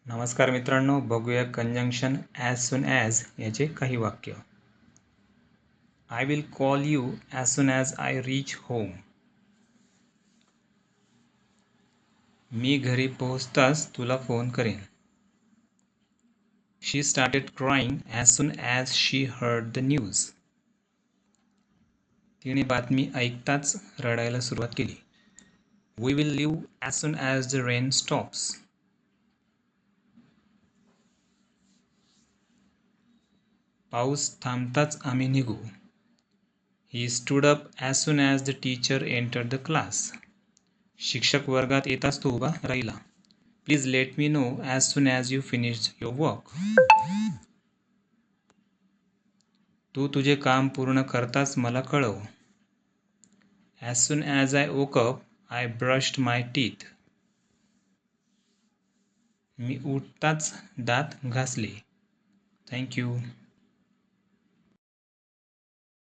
नमस्कार मित्रांनो, बघूया कंजंक्शन ॲज सून ॲज याचे काही वाक्य. I will call you as soon as I reach home. मी घरी पोहोचताच तुला फोन करेन. She started crying as soon as she heard the news. तिने बातमी ऐकताच रडायला सुरुवात केली. We will leave as soon as the rain stops. पाऊस थांबताच आम्ही निघू. He stood up as soon as the teacher entered the class. शिक्षक वर्गात येताच तो उभा राहिला. Please let me no as soon as you finish your work. तू तुझे काम पूर्ण करताच मला कळव. As soon as I woke up I brushed my teeth. मी उठताच दात घासले. थँक्यू.